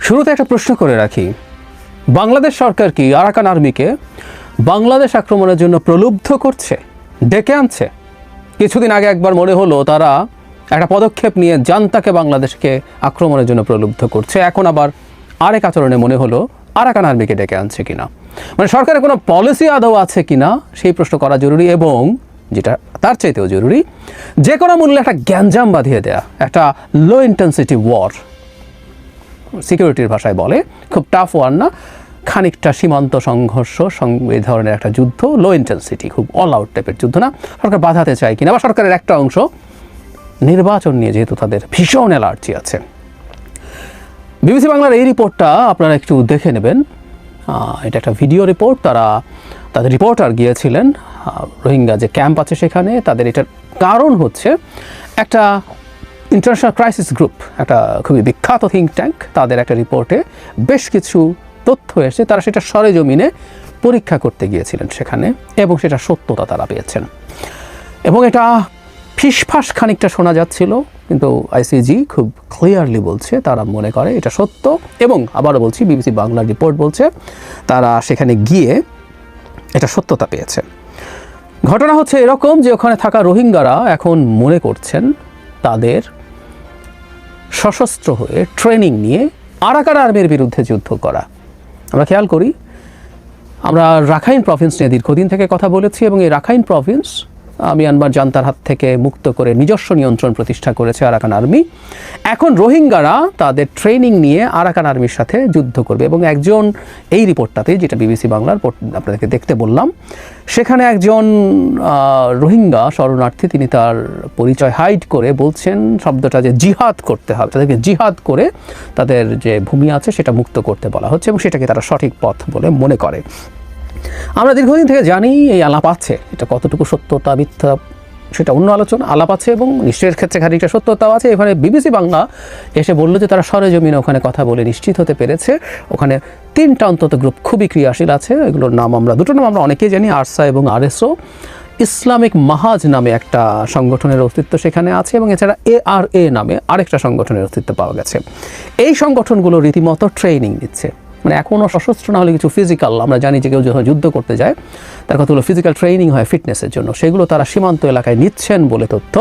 শুরুতে একটা প্রশ্ন করে রাখি, বাংলাদেশ সরকার কি আরাকান আর্মিকে বাংলাদেশ আক্রমণের জন্য প্রলুব্ধ করছে, ডেকে আনছে? কিছুদিন আগে একবার মনে হলো তারা একটা পদক্ষেপ নিয়ে জান্তাকে বাংলাদেশকে আক্রমণের জন্য প্রলুব্ধ করছে, এখন আবার আরেক আচরণে মনে হলো আরাকান আর্মিকে ডেকে আনছে কিনা। মানে সরকারের কোনো পলিসি আদৌ আছে কিনা সেই প্রশ্ন করা জরুরি, এবং যেটা তার চাইতেও জরুরি, যে কোনো মূল্যে একটা গ্যাঞ্জাম বাঁধিয়ে দেয়া, একটা লো ইন্টেন্সিটি ওয়ার, সিকিউরিটির ভাষায় বলে, খুব টাফ ওয়ার না, খানিকটা সীমান্ত সংঘর্ষ, এই ধরনের একটা যুদ্ধ, লো ইন্টেন্সিটি, খুব অল আউট টাইপের যুদ্ধ না, সরকার বাধাতে চায় কিনা, বা সরকারের একটা অংশ নির্বাচন নিয়ে যেহেতু তাদের ভীষণ অ্যালার্জি আছে। বিবিসি বাংলার এই রিপোর্টটা আপনারা একটু দেখে নেবেন, এটা একটা ভিডিও রিপোর্ট। তাদের রিপোর্টার গিয়েছিলেন রোহিঙ্গা যে ক্যাম্প আছে সেখানে। তাদের এটার কারণ হচ্ছে একটা ইন্টারন্যাশনাল ক্রাইসিস গ্রুপ, একটা খুবই বিখ্যাত থিঙ্ক ট্যাঙ্ক, তাদের একটা রিপোর্টে বেশ কিছু তথ্য এসে তারা সেটা সরেজমিনে পরীক্ষা করতে গিয়েছিলেন সেখানে, এবং সেটা সত্যতা তারা পেয়েছেন। এবং এটা ফিসফাস খানিকটা শোনা যাচ্ছিল, কিন্তু আইসিজি খুব ক্লিয়ারলি বলছে তারা মনে করে এটা সত্য। এবং আবারও বলছি, বিবিসি বাংলার রিপোর্ট বলছে তারা সেখানে গিয়ে এটা সত্যতা পেয়েছে। ঘটনা হচ্ছে এরকম যে ওখানে থাকা রোহিঙ্গারা এখন মনে করছেন তাদের সশস্ত্র হয়ে ট্রেনিং নিয়ে আরাকান আর্মির বিরুদ্ধে যুদ্ধ করা। আমরা খেয়াল করি, আমরা রাখাইন প্রভিন্স নিয়ে দীর্ঘদিন থেকে কথা বলেছি, এবং এই রাখাইন প্রভিন্স মিয়ানমার জান্তার হাত থেকে মুক্ত করে নিজস্ব নিয়ন্ত্রণ প্রতিষ্ঠা করেছে আরাকান আর্মি। এখন রোহিঙ্গারা তাদের ট্রেনিং নিয়ে আরাকান আর্মির সাথে যুদ্ধ করবে, এবং একজন, এই রিপোর্টটাতে যেটা বিবিসি বাংলার আপনাদেরকে দেখতে বললাম, সেখানে একজন রোহিঙ্গা শরণার্থী, তিনি তার পরিচয় হাইড করে বলছেন শব্দটা যে জিহাদ করতে হবে, তাদেরকে জিহাদ করে তাদের যে ভূমি আছে সেটা মুক্ত করতে বলা হচ্ছে, এবং সেটাকে তারা সঠিক পথ বলে মনে করে। আমরা দীর্ঘদিন থেকে জানি এই আলাপ আছে, এটা কতটুকু সত্যতা মিথ্যা সেটা অন্য আলোচনা, আলাপ আছে, এবং নিশ্চয়ের ক্ষেত্রে খানিকটা সত্যতাও আছে। এখানে বিবিসি বাংলা এসে বললো যে তারা সরেজমিনে ওখানে কথা বলে নিশ্চিত হতে পেরেছে ওখানে 3টা অন্তত গ্রুপ খুবই ক্রিয়াশীল আছে। এগুলোর নাম দুটো নাম আমরা অনেকেই জানি, আরসা এবং আরএসও। ইসলামিক মাহাজ নামে একটা সংগঠনের অস্তিত্ব সেখানে আছে, এবং এছাড়া ARA নামে আরেকটা সংগঠনের অস্তিত্ব পাওয়া গেছে। এই সংগঠনগুলো রীতিমতো ট্রেনিং দিচ্ছে, মানে এখনও সশস্ত্র না হলে কিছু ফিজিক্যাল, আমরা জানি যে কেউ যখন যুদ্ধ করতে যায় তার কতগুলো ফিজিক্যাল ট্রেনিং হয় ফিটনেসের জন্য, সেগুলো তারা সীমান্ত এলাকায় নিচ্ছেন বলে তথ্য।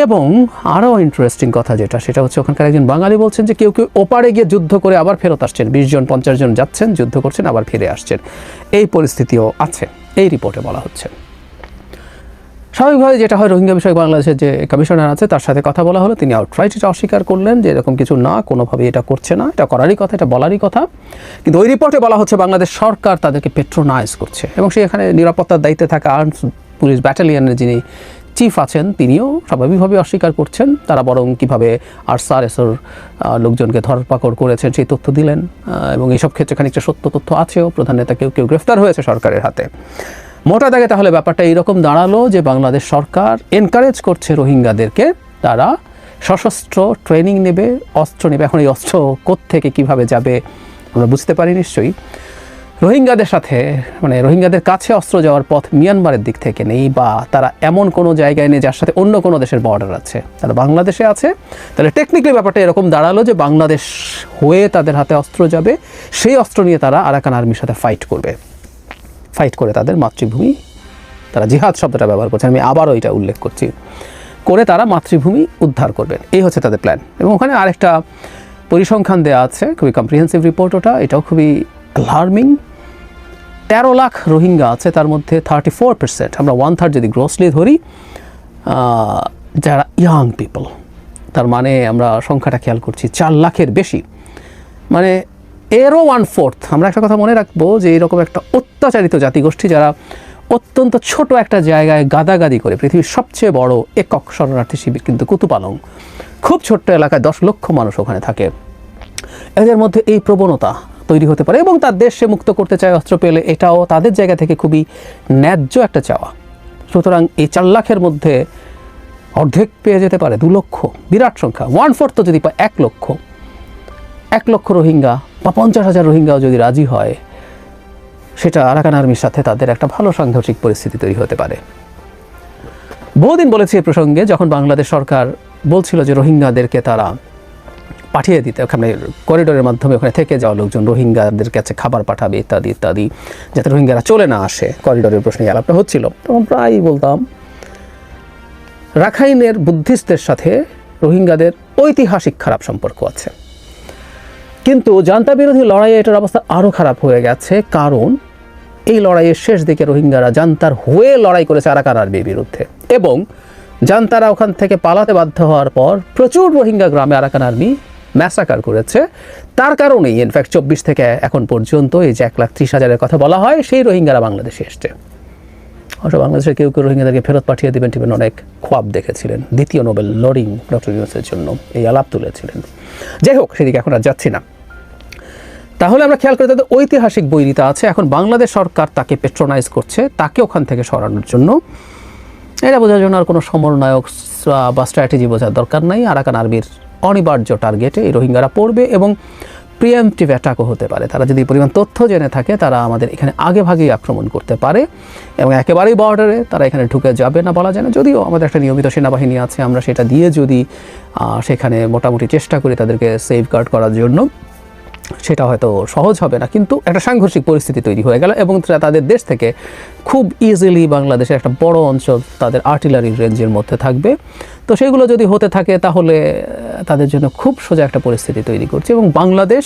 এবং আরও ইন্টারেস্টিং কথা যেটা, সেটা হচ্ছে ওখানকার একজন বাঙালি বলছেন যে কেউ কেউ ওপারে গিয়ে যুদ্ধ করে আবার ফেরত আসছেন, 20 জন 50 জন যাচ্ছেন, যুদ্ধ করছেন, আবার ফিরে আসছেন, এই পরিস্থিতিও আছে, এই রিপোর্টে বলা হচ্ছে। স্বাভাবিকভাবে যেটা হয়, রোহিঙ্গা বিষয়ে বাংলাদেশের যে কমিশনার আছে তার সাথে কথা বলা হলো, তিনি আউটরাইট এটা অস্বীকার করলেন যে এরকম কিছু না, কোনোভাবেই এটা করছে না, এটা করারই কথা, এটা বলারই কথা। কিন্তু ওই রিপোর্টে বলা হচ্ছে বাংলাদেশ সরকার তাদেরকে পেট্রোনাইজ করছে, এবং সেখানে নিরাপত্তার দায়িত্বে থাকা আর্মস পুলিশ ব্যাটালিয়নের যিনি চিফ আছেন তিনিও স্বাভাবিকভাবে অস্বীকার করছেন। তারা বরং কীভাবে আরএসওর লোকজনকে ধরপাকড় করেছেন সেই তথ্য দিলেন, এবং এইসব ক্ষেত্রে খানিকটা সত্য তথ্য আছেও। প্রধান নেতা কেউ কেউ গ্রেফতার হয়েছে সরকারের হাতে। মোটা দাগে তাহলে ব্যাপারটা এইরকম দাঁড়ালো যে বাংলাদেশ সরকার এনকারেজ করছে রোহিঙ্গাদেরকে, তারা সশস্ত্র ট্রেনিং নেবে, অস্ত্র নেবে। এখন এই অস্ত্র কোত্থেকে কীভাবে যাবে আমরা বুঝতে পারি নিশ্চয়ই। রোহিঙ্গাদের সাথে, মানে রোহিঙ্গাদের কাছে অস্ত্র যাওয়ার পথ মিয়ানমারের দিক থেকে নেই, বা তারা এমন কোনো জায়গায় নেই যার সাথে অন্য কোনো দেশের বর্ডার আছে, তারা বাংলাদেশে আছে। তাহলে টেকনিক্যালি ব্যাপারটা এরকম দাঁড়ালো যে বাংলাদেশ হয়ে তাদের হাতে অস্ত্র যাবে, সেই অস্ত্র নিয়ে তারা আরাকান আর্মির সাথে ফাইট করবে, ফাইট করে তাদের মাতৃভূমি, তারা জিহাদ শব্দটা ব্যবহার করছে, আমি আবারও এটা উল্লেখ করছি, করে তারা মাতৃভূমি উদ্ধার করবেন, এই হচ্ছে তাদের প্ল্যান। এবং ওখানে আরেকটা পরিসংখ্যান দেওয়া আছে, খুবই কম্প্রিহেন্সিভ রিপোর্ট ওটা, এটাও খুবই অ্যালার্মিং। 13 লাখ রোহিঙ্গা আছে, তার মধ্যে 34%, আমরা 1/3 যদি গ্রসলি ধরি, যারা ইয়াং পিপল, তার মানে আমরা সংখ্যাটা খেয়াল করছি 4 লাখের বেশি, মানে এরও 1/4। আমরা একটা কথা মনে রাখবো যে এরকম একটা অত্যাচারিত জাতিগোষ্ঠী, যারা অত্যন্ত ছোট একটা জায়গায় গাদাগাদি করে, পৃথিবীর সবচেয়ে বড় একক শরণার্থী শিবির কিন্তু কুতুপালং, খুব ছোট্ট এলাকায় 10 লক্ষ মানুষ ওখানে থাকে, এদের মধ্যে এই প্রবণতা তৈরি হতে পারে, এবং তার দেশ সে মুক্ত করতে চায় অস্ত্র পেলে, এটাও তাদের জায়গা থেকে খুবই ন্যায্য একটা চাওয়া। সুতরাং এই 4 লাখের মধ্যে অর্ধেক পেয়ে যেতে পারে 2 লক্ষ, বিরাট সংখ্যা। 1/4 তো যদি পায় 1 লক্ষ রোহিঙ্গা বা 50,000 রোহিঙ্গাও যদি রাজি হয়, সেটা আরাকান আর্মির সাথে তাদের একটা ভালো সাংঘর্ষিক পরিস্থিতি তৈরি হতে পারে। বহুদিন বলেছি এই প্রসঙ্গে, যখন বাংলাদেশ সরকার বলছিল যে রোহিঙ্গাদেরকে তারা পাঠিয়ে দিতে, ওখানে করিডোরের মাধ্যমে ওখানে থেকে যাওয়া লোকজন রোহিঙ্গাদের কাছে খাবার পাঠাবে ইত্যাদি ইত্যাদি, যাতে রোহিঙ্গারা চলে না আসে, করিডোরের প্রশ্নে আলাপটা হচ্ছিল। তখন প্রায়ই বলতাম রাখাইনের বুদ্ধিস্টদের সাথে রোহিঙ্গাদের ঐতিহাসিক খারাপ সম্পর্ক আছে, কিন্তু জান্তা বিরোধী লড়াইয়ে এটার অবস্থা আরও খারাপ হয়ে গেছে, কারণ এই লড়াইয়ের শেষ দিকে রোহিঙ্গারা জান্তার হয়ে লড়াই করেছে আরাকান আর্মির বিরুদ্ধে, এবং জান্তারা ওখান থেকে পালাতে বাধ্য হওয়ার পর প্রচুর রোহিঙ্গা গ্রামে আরাকান আর্মি ম্যাসাকার করেছে। তার কারণেই ইনফ্যাক্ট 24 থেকে এখন পর্যন্ত এই যে 1,30,000-এর কথা বলা হয়, সেই রোহিঙ্গারা বাংলাদেশে এসছে। অবশ্য বাংলাদেশের কেউ কেউ রোহিঙ্গাদেরকে ফেরত পাঠিয়ে দেবেন টিবেন অনেক খোয়াব দেখেছিলেন, দ্বিতীয় নোবেল লরিং ডক্টর ইউনূসের জন্য এই আলাপ তুলেছিলেন। যাই হোক, সেদিকে এখন আর যাচ্ছি না। তাহলে আমরা খেয়াল করি তাদের ঐতিহাসিক বৈরিতা আছে, এখন বাংলাদেশ সরকার তাকে পেট্রোনাইজ করছে, তাকে ওখান থেকে সরানোর জন্য। এটা বোঝার জন্য আর কোনো সমন্বয়ক বা স্ট্র্যাটেজি বোঝার দরকার নাই। আরাকান আর্মির অনিবার্য টার্গেটে এই রোহিঙ্গারা পড়বে এবং প্রিএমপ্টিভ অ্যাটাকও হতে পারে। তারা যদি পরিমাণ তথ্য জেনে থাকে, তারা আমাদের এখানে আগে ভাগেই আক্রমণ করতে পারে এবং একেবারেই বর্ডারে তারা এখানে ঢুকে যাবে না বলা যায় না। যদিও আমাদের একটা নিয়মিত সেনাবাহিনী আছে, আমরা সেটা দিয়ে যদি সেখানে মোটামুটি চেষ্টা করি তাদেরকে সেফগার্ড করার জন্য, সেটা হয়তো সহজ হবে না, কিন্তু একটা সাংঘর্ষিক পরিস্থিতি তৈরি হয়ে গেল এবং তাদের দেশ থেকে খুব ইজিলি বাংলাদেশের একটা বড় অঞ্চল তাদের আর্টিলারির রেঞ্জের মধ্যে থাকবে। তো সেগুলো যদি হতে থাকে তাহলে তাদের জন্য খুব সোজা একটা পরিস্থিতি তৈরি করছে এবং বাংলাদেশ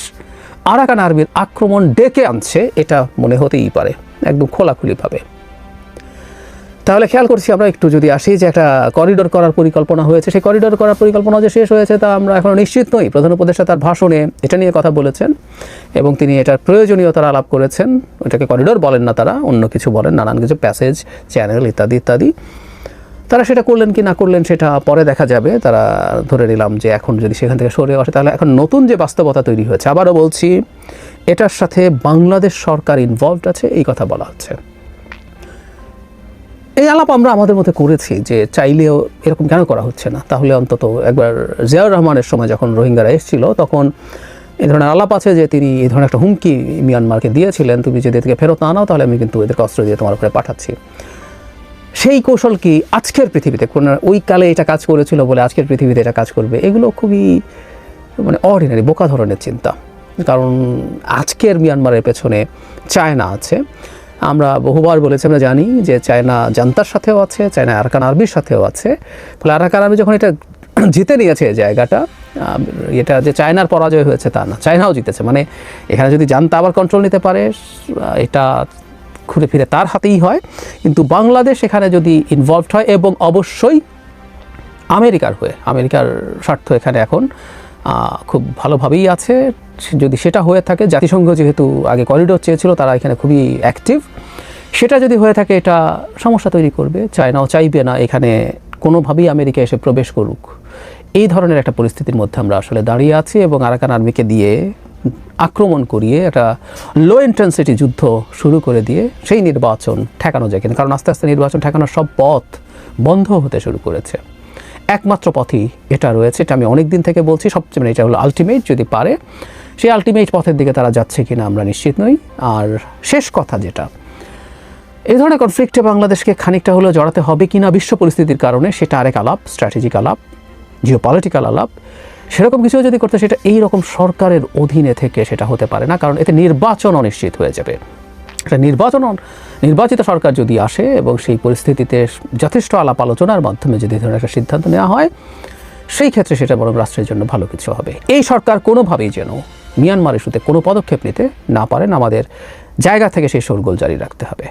আরাকান আর্মির আক্রমণ ডেকে আনছে, এটা মনে হতেই পারে একদম খোলাখুলিভাবে। তাহলে খেয়াল করছি আমরা একটু যদি আসি যে একটা করিডোর করার পরিকল্পনা হয়েছে, সেই করিডোর করার পরিকল্পনা যে শেষ হয়েছে তা আমরা এখনও নিশ্চিত নই। প্রধান উপদেষ্টা তার ভাষণে এটা নিয়ে কথা বলেছেন এবং তিনি এটার প্রয়োজনীয়তার আলাপ করেছেন। ওটাকে করিডোর বলেন না, তারা অন্য কিছু বলেন, নানান কিছু প্যাসেজ, চ্যানেল ইত্যাদি ইত্যাদি। তারা সেটা করলেন কি না করলেন সেটা পরে দেখা যাবে। তারা ধরে নিলাম যে এখন যদি সেখান থেকে সরে আসে, তাহলে এখন নতুন যে বাস্তবতা তৈরি হয়েছে, আবারও বলছি, এটার সাথে বাংলাদেশ সরকার ইনভলভড আছে, এই কথা বলা হচ্ছে। এই আলাপ আমরা আমাদের মধ্যে করেছি যে চাইলেও এরকম কেন করা হচ্ছে না। তাহলে অন্তত একবার জিয়াউর রহমানের সময় যখন রোহিঙ্গারা এসেছিল, তখন এই ধরনের আলাপ আছে যে তিনি এই ধরনের একটা হুমকি মিয়ানমারকে দিয়েছিলেন, তুমি যদি এদেরকে ফেরত না নাও তাহলে আমি কিন্তু এদেরকে অস্ত্র দিয়ে তোমার উপরে পাঠাচ্ছি। সেই কৌশল কি আজকের পৃথিবীতে কোন ওই কালে এটা কাজ করেছিল বলে আজকের পৃথিবীতে এটা কাজ করবে? এগুলো খুবই অর্ডিনারি, বোকা ধরনের চিন্তা। কারণ আজকের মিয়ানমারের পেছনে চায়না আছে। আমরা বহুবার বলেছি, আমরা জানি যে চায়না জান্তার সাথেও আছে, চায়না আরাকান আর্মির সাথেও আছে। ফলে আরাকান আর্মি যখন এটা জিতে নিয়েছে এই জায়গাটা, এটা যে চায়নার পরাজয় হয়েছে তা না, চায়নাও জিতেছে। এখানে যদি জান্তা আবার কন্ট্রোল নিতে পারে, এটা ঘুরে ফিরে তার হাতেই হয়। কিন্তু বাংলাদেশ এখানে যদি ইনভলভড হয় এবং অবশ্যই আমেরিকার হয়ে, আমেরিকার স্বার্থ এখানে এখন খুব ভালোভাবেই আছে, যদি সেটা হয়ে থাকে, জাতিসংঘ যেহেতু আগে করিডোর চেয়েছিল, তারা এখানে খুবই অ্যাক্টিভ, সেটা যদি হয়ে থাকে এটা সমস্যা তৈরি করবে। চায়নাও চাইবে না এখানে কোনোভাবেই আমেরিকা এসে প্রবেশ করুক। এই ধরনের একটা পরিস্থিতির মধ্যে আমরা আসলে দাঁড়িয়ে আছি এবং আরাকান আর্মিকে দিয়ে আক্রমণ করিয়ে একটা লো ইন্টেন্সিটি যুদ্ধ শুরু করে দিয়ে সেই নির্বাচন ঠেকানো যায় কিনা। কারণ আস্তে আস্তে নির্বাচন ঠেকানোর সব পথ বন্ধ হতে শুরু করেছে। একমাত্র পথই এটা রয়েছে, এটা আমি অনেক দিন থেকে বলছি, সবচেয়ে এটা হলো আলটিমেট। যদি পারে সেই আলটিমেট পথের দিকে তারা যাচ্ছে কিনা আমরা নিশ্চিত নই। আর শেষ কথা যেটা, এই ধরনের কনফ্লিক্টে বাংলাদেশকে খানিকটা হলেও জড়াতে হবে কিনা বিশ্ব পরিস্থিতির কারণে, সেটা আরেক আলাপ, স্ট্র্যাটেজিক আলাপ, জিওপলিটিক্যাল আলাপ। সেরকম কিছু যদি করতে, সেটা এই রকম সরকারের অধীনে থেকে সেটা হতে পারে না, কারণ এতে নির্বাচন অনিশ্চিত হয়ে যাবে। একটা নির্বাচিত সরকার যদি আসে এবং সেই পরিস্থিতিতে যথেষ্ট আলাপ আলোচনার মাধ্যমে যদি ধরনের একটা সিদ্ধান্ত নেওয়া হয়, সেই ক্ষেত্রে সেটা বরং রাষ্ট্রের জন্য ভালো কিছু হবে। এই সরকার কোনোভাবেই যেন মিয়ানমার ইস্যুতে কোনো পদক্ষেপ নিতে না পারেন, আমাদের জায়গা থেকে সেই শোরগোল জারি রাখতে হবে।